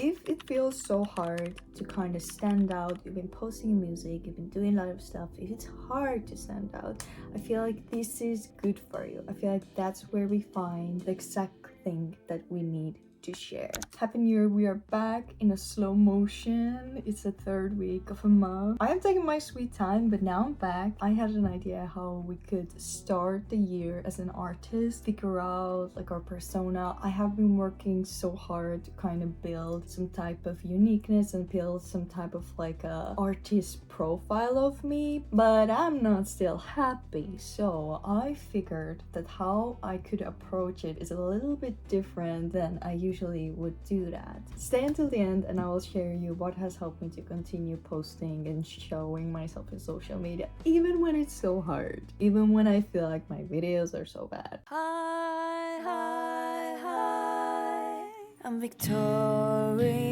If it feels so hard to kind of stand out, you've been posting music, you've been doing a lot of stuff, if it's hard to stand out, I feel like this is good for you. I feel like that's where we find the exact thing that we need to share. Happy New Year, we are back in a slow motion. It's the third week of a month. I have taken my sweet time, but now I'm back. I had an idea how we could start the year as an artist, figure out like our persona. I have been working so hard to kind of build some type of uniqueness and build some type of like a artist profile of me, but I'm not still happy. So I figured that how I could approach it is a little bit different than I usually would do that. Stay until the end and I will share you what has helped me to continue posting and showing myself in social media, even when it's so hard, even when I feel like my videos are so bad. Hi, hi, hi, I'm Victoria.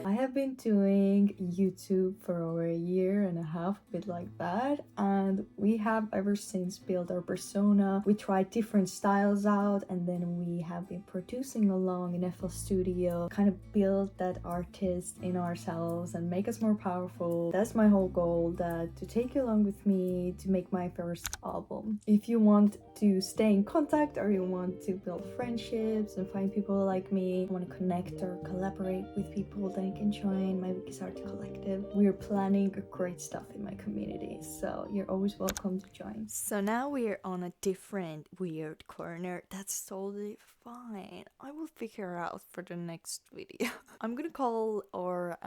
I have been doing YouTube for over a year and a half, a bit like that, and we have ever since built our persona. We tried different styles out, and then we have been producing along in FL Studio, kind of build that artist in ourselves and make us more powerful. That's my whole goal, that to take you along with me to make my first album. If you want to stay in contact or you want to build friendships and find people like me, want to connect or collaborate with people, then you can join my Wikis Art Collective. We're planning great stuff in my community, so you're always welcome to join. So now we're on a different weird corner. That's totally fine. I will figure out for the next video. I'm gonna call our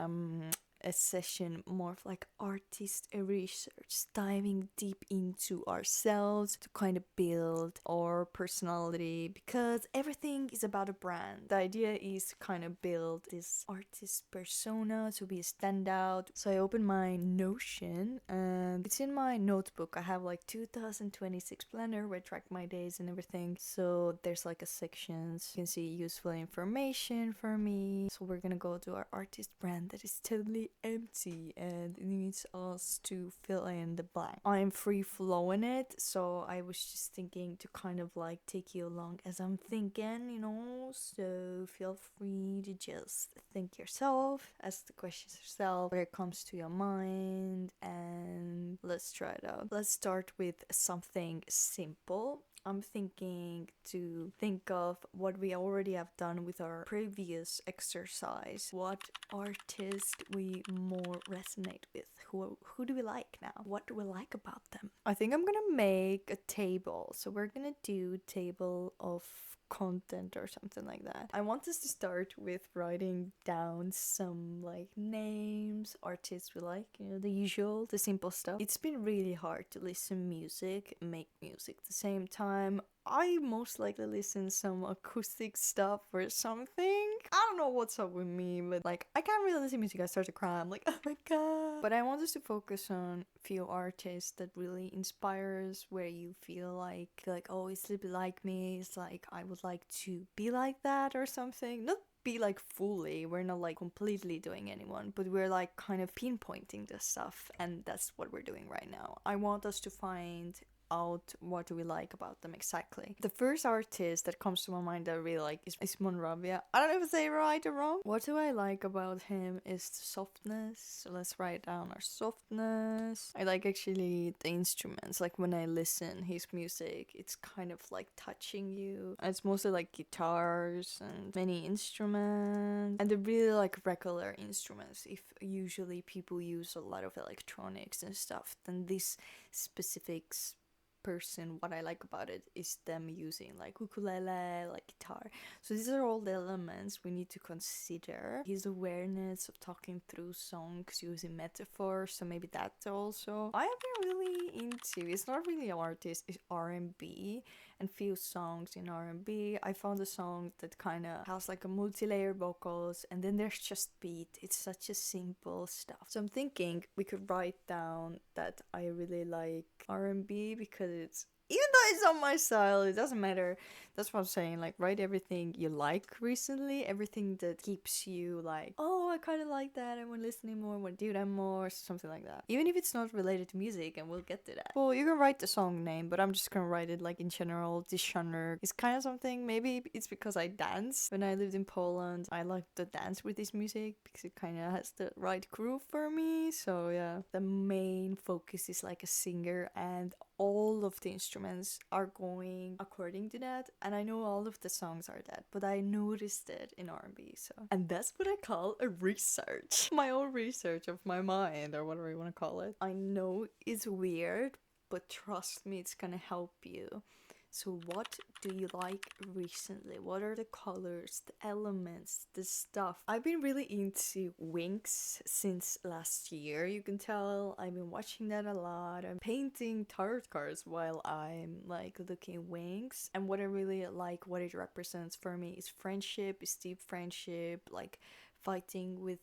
a session more of like artist research, diving deep into ourselves to kind of build our personality, because everything is about a brand. The idea is to kind of build this artist persona to be a standout. So I opened my Notion and it's in my notebook. I have like 2026 planner where I track my days and everything. So there's like a sections. You can see useful information for me. So we're gonna go to our artist brand that is totally empty and it needs us to fill in the blank. I'm free flowing it, so I was just thinking to kind of like take you along as I'm thinking, you know, so feel free to just think yourself, ask the questions yourself, where it comes to your mind, and let's try it out. Let's start with something simple. I'm thinking to think of what we already have done with our previous exercise. What artist we more resonate with? Who do we like now? What do we like about them? I think I'm gonna make a table. So we're gonna do table of content or something like that. I want us to start with writing down some like names, artists we like, you know, the usual, the simple stuff. It's been really hard to listen music, make music at the same time. I most likely listen some acoustic stuff or something. I don't know what's up with me, but like I can't really listen to music. I start to cry. I'm like, oh my god. But I want us to focus on few artists that really inspires, where you feel like oh, it's a little bit like me. It's like I would like to be like that or something. Not be like fully, we're not like completely doing anyone, but we're like kind of pinpointing this stuff, and that's what we're doing right now. I want us to find out what do we like about them exactly. The first artist that comes to my mind that I really like is Monrovia. I don't know if I say it right or wrong. What do I like about him is the softness. So let's write down our softness. I like actually the instruments. Like when I listen his music, it's kind of like touching you. It's mostly like guitars and many instruments, and they're really like regular instruments. If usually people use a lot of electronics and stuff, then this specifics person, what I like about it is them using like ukulele, like guitar. So these are all the elements we need to consider. His awareness of talking through songs using metaphors, so maybe that's also I have been really into. It's not really an artist, it's R&B, and few songs in R&B. I found a song that kind of has like a multi-layer vocals, and then there's just beat. It's such a simple stuff. So I'm thinking we could write down that I really like R&B because it's, even though it's not my style, it doesn't matter. That's what I'm saying. Like, write everything you like recently, everything that keeps you like, oh, I kind of like that, I want to listen more, I want to do that more, something like that. Even if it's not related to music, and we'll get to that. Well, you can write the song name, but I'm just gonna write it like in general. This genre is kind of something, maybe it's because I dance. When I lived in Poland, I liked to dance with this music because it kind of has the right groove for me. So yeah, the main focus is like a singer, and all of the instruments are going according to that, and I know all of the songs are that, but I noticed it in R&B. So, and that's what I call a research. My own research of my mind, or whatever you want to call it. I know it's weird, but trust me, it's gonna help you. So what do you like recently? What are the colors, the elements, the stuff? I've been really into Winx since last year, you can tell. I've been watching that a lot. I'm painting tarot cards while I'm like looking Winx. And what I really like, what it represents for me is friendship, is deep friendship, like fighting with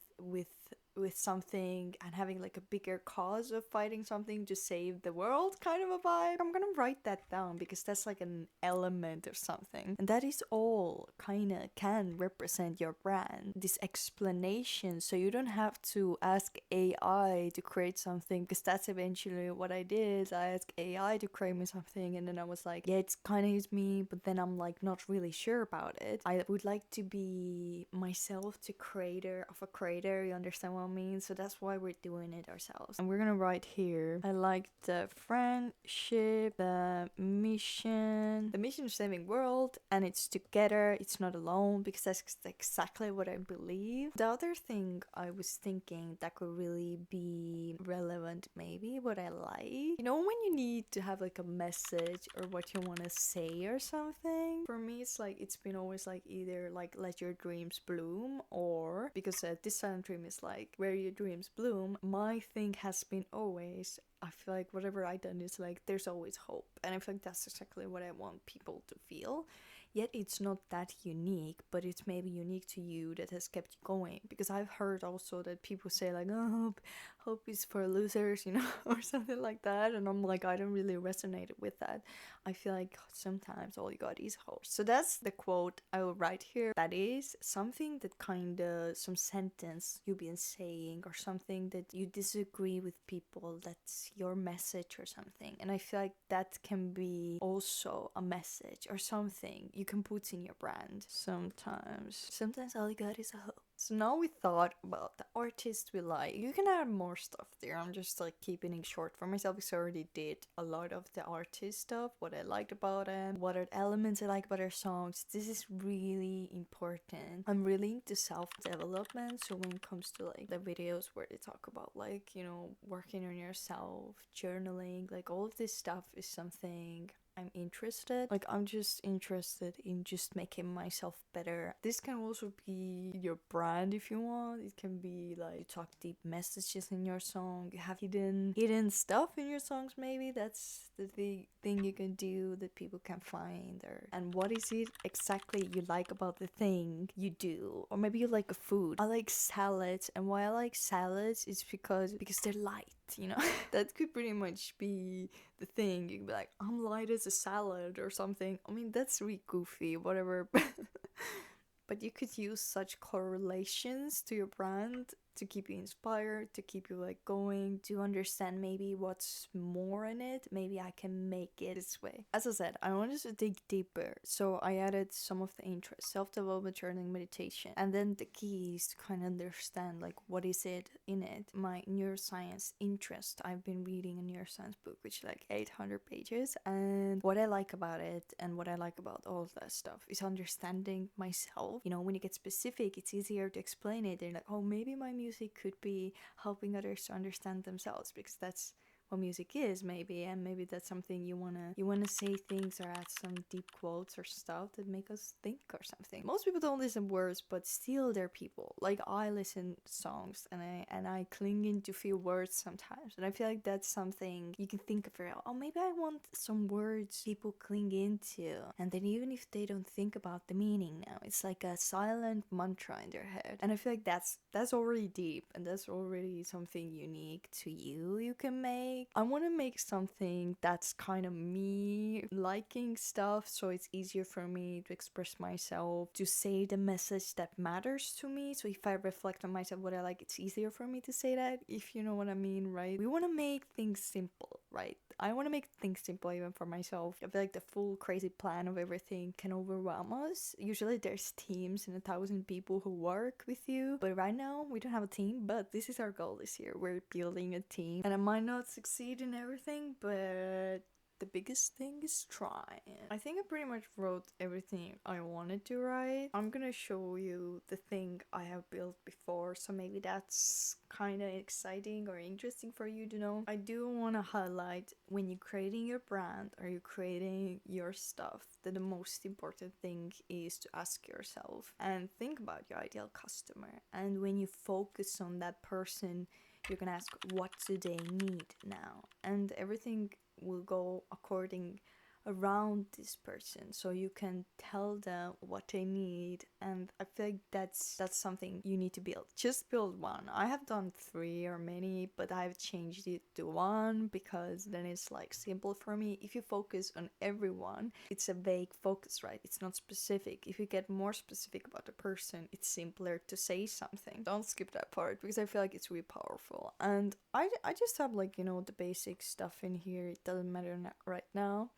something and having like a bigger cause of fighting something to save the world, kind of a vibe. I'm gonna write that down because that's like an element of something, and that is all kind of can represent your brand, this explanation. So you don't have to ask AI to create something, because that's eventually what I did. I asked AI to create me something, and then I was like, yeah, it's kind of is me, but then I'm like not really sure about it. I would like to be myself, the creator of a creator, you understand what I mean? So that's why we're doing it ourselves. And we're gonna write here, I like the friendship, the mission is saving world, and it's together, it's not alone, because that's exactly what I believe. The other thing I was thinking that could really be relevant, maybe what I like, you know, when you need to have like a message or what you want to say or something. For me, it's like it's been always like either like let your dreams bloom, or because this silent dream is like where your dreams bloom. My thing has been always, I feel like whatever I done is like there's always hope, and I feel like that's exactly what I want people to feel. Yet it's not that unique, but it's maybe unique to you that has kept you going. Because I've heard also that people say like, oh, hope is for losers, you know, or something like that, and I'm like, I don't really resonate with that. I feel like sometimes all you got is hope. So that's the quote I will write here. That is something that kind of, some sentence you've been saying, or something that you disagree with people, that's your message or something. And I feel like that can be also a message or something you can put in your brand. Sometimes all you got is a hope. So now we thought about the artists we like. You can add more stuff there. I'm just like keeping it short for myself because I already did a lot of the artist stuff, what I liked about them, what are the elements I like about their songs. This is really important. I'm really into self-development, so when it comes to like the videos where they talk about like, you know, working on yourself, journaling, like all of this stuff is something I'm interested. Like I'm just interested in just making myself better. This can also be your brand if you want. It can be like you talk deep messages in your song. You have hidden stuff in your songs. Maybe that's the thing you can do that people can find. Or and what is it exactly you like about the thing you do? Or maybe you like a food. I like salads, and why I like salads is because they're light. You know, that could pretty much be the thing. You could be like, I'm light as a salad or something. I mean, that's really goofy, whatever. But you could use such correlations to your brand to keep you inspired, to keep you like going, to understand maybe what's more in it. Maybe I can make it this way. As I said, I wanted to dig deeper, so I added some of the interests: self-development, journaling, meditation, and then the key is to kind of understand like what is it in it. My neuroscience interest, I've been reading a neuroscience book which is like 800 pages, and what I like about it and what I like about all of that stuff is understanding myself. You know, when you get specific, it's easier to explain it. They're like, oh, maybe my music could be helping others to understand themselves, because that's what music is, maybe. And maybe that's something you wanna say things or add some deep quotes or stuff that make us think or something. Most people don't listen words, but still they're people. Like I listen songs and I cling into few words sometimes, and I feel like that's something you can think of. Oh, maybe I want some words people cling into, and then even if they don't think about the meaning now, it's like a silent mantra in their head. And I feel like that's already deep, and that's already something unique to you can make. I want to make something that's kind of me liking stuff, so it's easier for me to express myself, to say the message that matters to me. So if I reflect on myself what I like, it's easier for me to say that, if you know what I mean, right? We want to make things simple, right? I want to make things simple even for myself. I feel like the full crazy plan of everything can overwhelm us. Usually there's teams and 1,000 people who work with you, but right now we don't have a team. But this is our goal this year. We're building a team, and I might not succeed in everything, but the biggest thing is trying. I think I pretty much wrote everything I wanted to write. I'm gonna show you the thing I have built before, so maybe that's kind of exciting or interesting for you to know. I do want to highlight, when you're creating your brand or you're creating your stuff, that the most important thing is to ask yourself and think about your ideal customer. And when you focus on that person, you can ask, what do they need now? And everything will go according around this person, so you can tell them what they need. And I feel like that's something you need to build. Just build one. I have done 3 or many, but I've changed it to 1 because then it's like simple for me. If you focus on everyone, it's a vague focus, right? It's not specific. If you get more specific about the person, it's simpler to say something. Don't skip that part because I feel like it's really powerful. And I just have, like, you know, the basic stuff in here. It doesn't matter right now.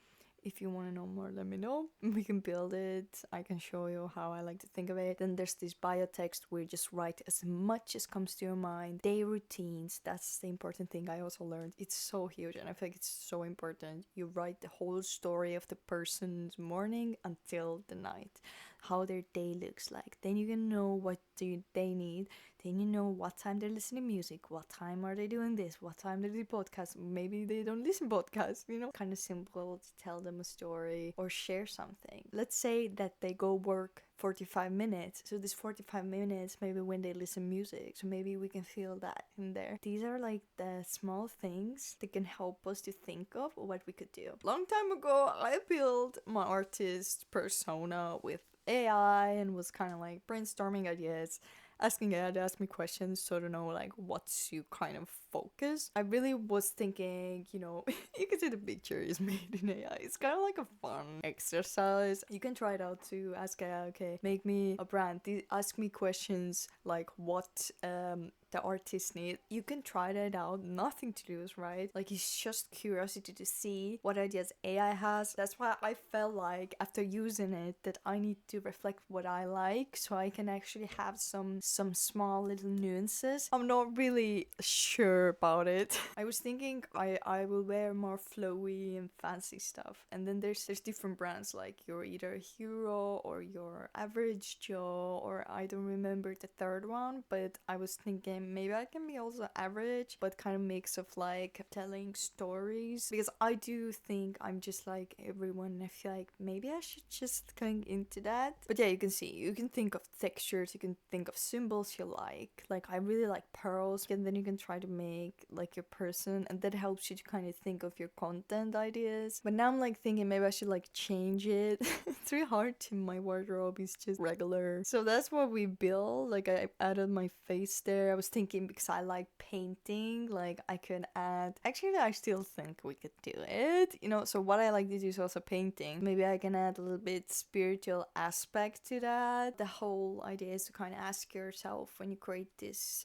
If you want to know more, let me know. We can build it. I can show you how I like to think of it. Then there's this bio text where you just write as much as comes to your mind. Day routines, that's the important thing I also learned. It's so huge and I feel like it's so important. You write the whole story of the person's morning until the night, how their day looks like. Then you can know what do they need. Then you know what time they're listening to music, what time are they doing this, what time they do podcasts. Maybe they don't listen podcasts, you know. Kind of simple to tell them a story or share something. Let's say that they go work 45 minutes. So this 45 minutes, maybe when they listen music. So maybe we can feel that in there. These are like the small things that can help us to think of what we could do. Long time ago, I built my artist persona with AI and was kind of like brainstorming ideas, asking AI to ask me questions so to know like what to kind of focus. I really was thinking, you know, you can see the picture is made in AI. It's kind of like a fun exercise. You can try it out to ask AI, okay, make me a brand. Ask me questions like what the artist need. You can try that out. Nothing to lose, right? Like, it's just curiosity to see what ideas AI has. That's why I felt like after using it that I need to reflect what I like so I can actually have some small little nuances. I'm not really sure about it. I was thinking I will wear more flowy and fancy stuff. And then there's different brands, like you're either a hero or you're average Joe, or I don't remember the third one, but I was thinking maybe I can be also average, but kind of mix of like telling stories, because I do think I'm just like everyone. I feel like maybe I should just cling into that. But yeah, you can see, you can think of textures, you can think of symbols you like I really like pearls, and then you can try to make like your person, and that helps you to kind of think of your content ideas. But now I'm like thinking maybe I should like change it. It's really hard to, my wardrobe is just regular. So that's what we built. Like, I added my face there. I was thinking, because I like painting, like I could add, actually I still think we could do it, you know. So what I like to do is also painting. Maybe I can add a little bit spiritual aspect to that. The whole idea is to kind of ask yourself when you create this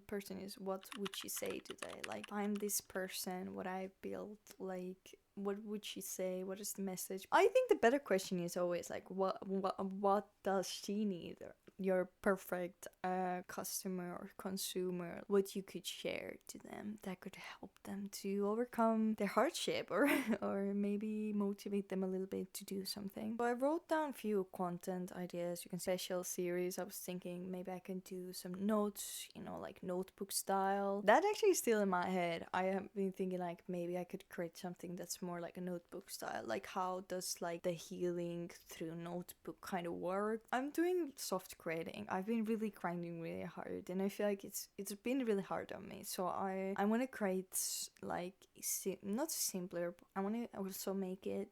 person is, what would she say today? Like, I'm this person, what I built, like what would she say? What is the message? I think the better question is always like, what does she need? Your perfect customer or consumer, what you could share to them that could help them to overcome their hardship, or maybe motivate them a little bit to do something. So I wrote down a few content ideas. You can special series. I was thinking maybe I can do some notes, you know, like notebook style. That actually is still in my head. I have been thinking like maybe I could create something that's more like a notebook style. Like, how does like the healing through notebook kind of work? I'm doing soft creating. I've been really grinding really hard, and I feel like it's been really hard on me. So I want to create like not simpler, but I want to also make it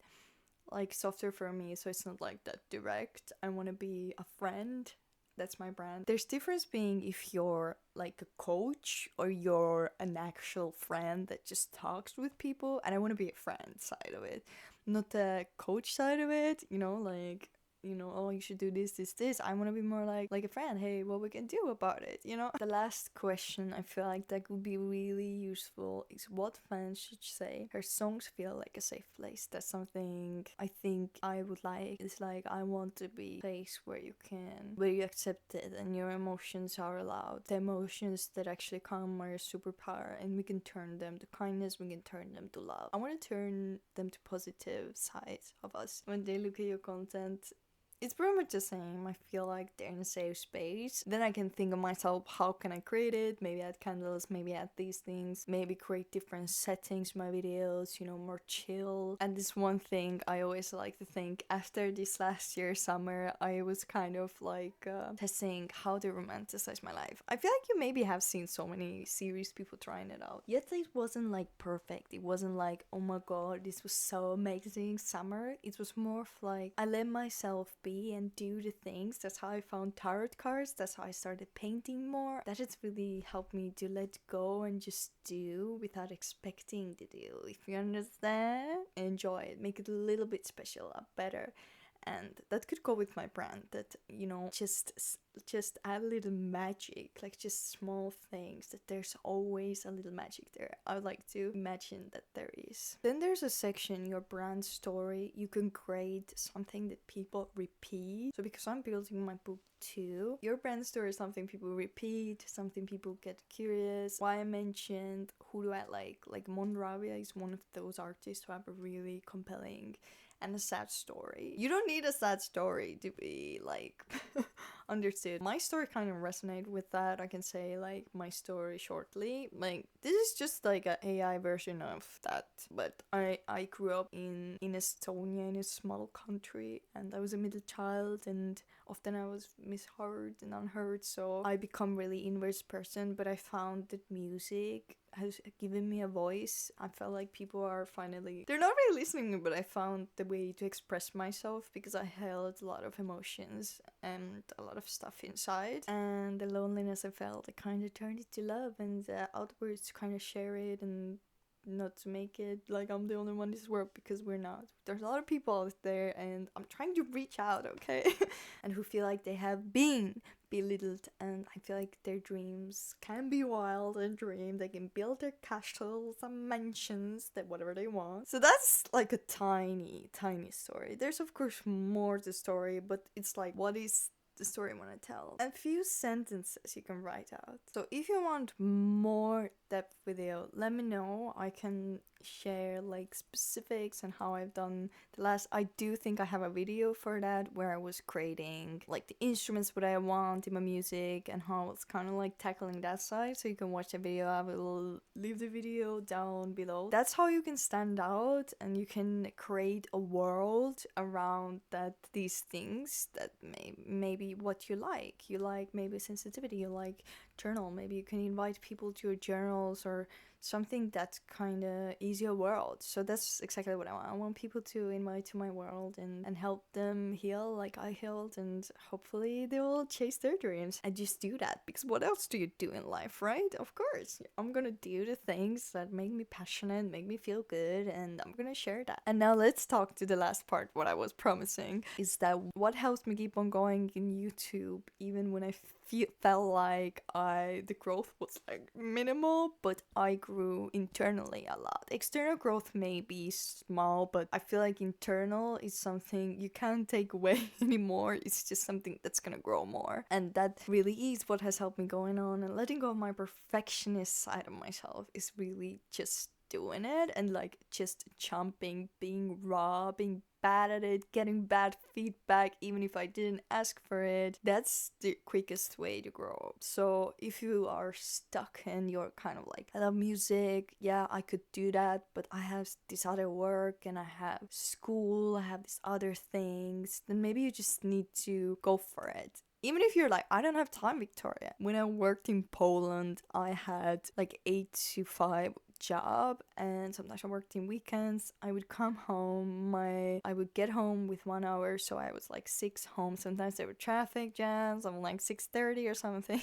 like softer for me, so it's not like that direct. I want to be a friend That's my brand. There's difference being if you're like a coach or you're an actual friend that just talks with people, and I want to be a friend side of it, not the coach side of it, like, oh, you should do this. I want to be more like a friend. Hey, what we can do about it. The last question I feel like that would be really useful is, what fans should say her songs feel like a safe place. That's something I think I would like. It's like, I want to be a place where you accept it and your emotions are allowed. The emotions that actually come are a superpower, and we can turn them to kindness, we can turn them to love. I want to turn them to positive sides of us. When they look at your content, it's pretty much the same. I feel like they're in a safe space. Then I can think of myself, how can I create it? Maybe add candles, maybe add these things, maybe create different settings, my videos, more chill. And this one thing I always like to think, after this last year summer, I was kind of like testing how to romanticize my life. I feel like you maybe have seen so many series people trying it out. Yet it wasn't like perfect. It wasn't like, oh my god, this was so amazing summer. It was more of like, I let myself be and do the things. That's how I found tarot cards. That's how I started painting more. That has really helped me to let go and just do without expecting to do. If you understand, enjoy it. Make it a little bit special, better. And that could go with my brand, that just add a little magic, like just small things, that there's always a little magic there. I would like to imagine that there is. Then there's a section, your brand story. You can create something that people repeat. So because I'm building my book too, your brand story is something people repeat, something people get curious. Why I mentioned who do I like Mon Rabia is one of those artists who have a really compelling and a sad story. You don't need a sad story to be like understood. My story kind of resonated with that. I can say like my story shortly. Like, this is just like an AI version of that. But I grew up in Estonia, in a small country, and I was a middle child, and often I was misheard and unheard, so I become really inwards person. But I found that music has given me a voice. I felt like people are finally, they're not really listening to me, but I found the way to express myself, because I held a lot of emotions and a lot of stuff inside, and the loneliness I felt, I kind of turned it to love, and outwards to kind of share it, and not to make it like I'm the only one in this world, because we're not. There's a lot of people out there, and I'm trying to reach out, okay? And who feel like they have been belittled, and I feel like their dreams can be wild and dream. They can build their castles and mansions, that whatever they want. So that's like a tiny story. There's of course more to the story, but it's like, what is the story I want to tell? A few sentences you can write out. So if you want more depth video, let me know. I can share like specifics and how I've done the last. I do think I have a video for that where I was creating like the instruments what I want in my music, and how I was kind of like tackling that side. So you can watch the video. I will leave the video down below. That's how you can stand out, and you can create a world around that, these things that maybe what you like maybe sensitivity, you like journal, maybe you can invite people to your journals, or something that's kind of easier world. So that's exactly what I want. I want people to invite to my world and help them heal like I healed, and hopefully they will chase their dreams and just do that, because what else do you do in life, right? Of course, I'm gonna do the things that make me passionate, make me feel good, and I'm gonna share that. And now let's talk to the last part, what I was promising, is that what helps me keep on going in YouTube, even when I felt like the growth was like minimal, but I grew internally a lot. External growth may be small, but I feel like internal is something you can't take away anymore. It's just something that's gonna grow more, and that really is what has helped me going on. And letting go of my perfectionist side of myself is really just doing it, and like just jumping, being raw, being bad at it, getting bad feedback even if I didn't ask for it. That's the quickest way to grow. So if you are stuck and you're kind of like, I love music, yeah, I could do that, but I have this other work and I have school, I have these other things, then maybe you just need to go for it. Even if you're like, I don't have time, Victoria. When I worked in Poland, I had like 8 to 5 job, and sometimes I worked in weekends. I would come home, I would get home with 1 hour, so I was like 6 home. Sometimes there were traffic jams. I'm like 6:30 or something.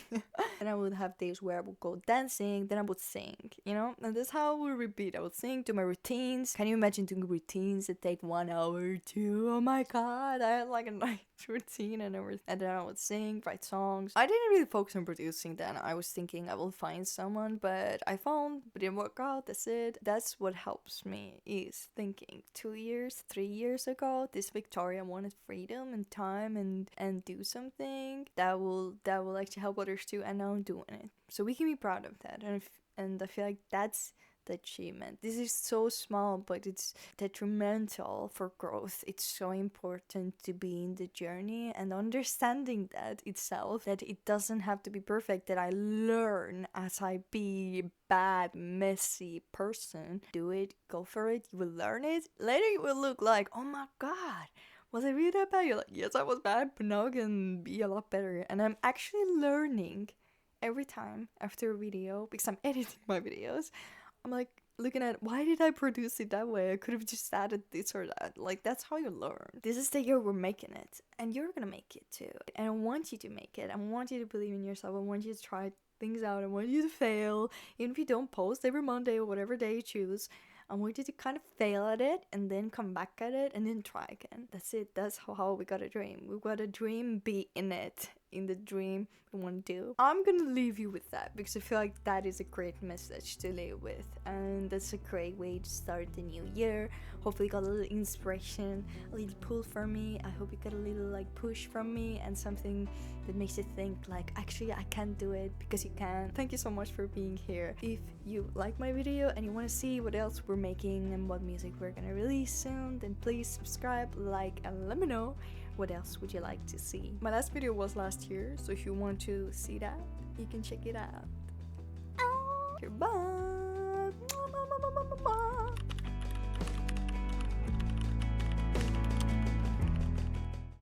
And I would have days where I would go dancing, then I would sing, you know? And that's how I would repeat. I would sing, do my routines. Can you imagine doing routines that take 1 hour or two? Oh my god, I had like a night routine and everything. And then I would sing, write songs. I didn't really focus on producing then. I was thinking I will find someone, but I found, but it didn't work out. That's it. That's what helps me, is thinking 2 years, 3 years ago, this Victoria wanted freedom and time and do something that will actually help others too, and now I'm doing it. So we can be proud of that. And I feel like that's the achievement. This is so small, but it's detrimental for growth. It's so important to be in the journey and understanding that itself, that it doesn't have to be perfect, that I learn as I be bad, messy person. Do it, go for it, you will learn it. Later it will look like, oh my god, was I really that bad? You're like, yes, I was bad, but now I can be a lot better. And I'm actually learning every time after a video, because I'm editing my videos. I'm like looking at, why did I produce it that way? I could have just added this or that. Like, that's how you learn. This is the year we're making it, and you're gonna make it too. And I want you to make it. I want you to believe in yourself. I want you to try things out. I want you to fail. Even if you don't post every Monday or whatever day you choose, I want you to kind of fail at it and then come back at it and then try again. That's it. That's how we got a dream. We got a dream, be in it. In the dream we want to do. I'm gonna leave you with that because I feel like that is a great message to live with, and that's a great way to start the new year. Hopefully you got a little inspiration, a little pull from me. I hope you got a little like push from me and something that makes you think like, actually I can do it, because you can. Thank you so much for being here. If you like my video and you want to see what else we're making and what music we're gonna release soon, then please subscribe, like, and let me know what else would you like to see. My last video was last year, so if you want to see that, you can check it out. Goodbye.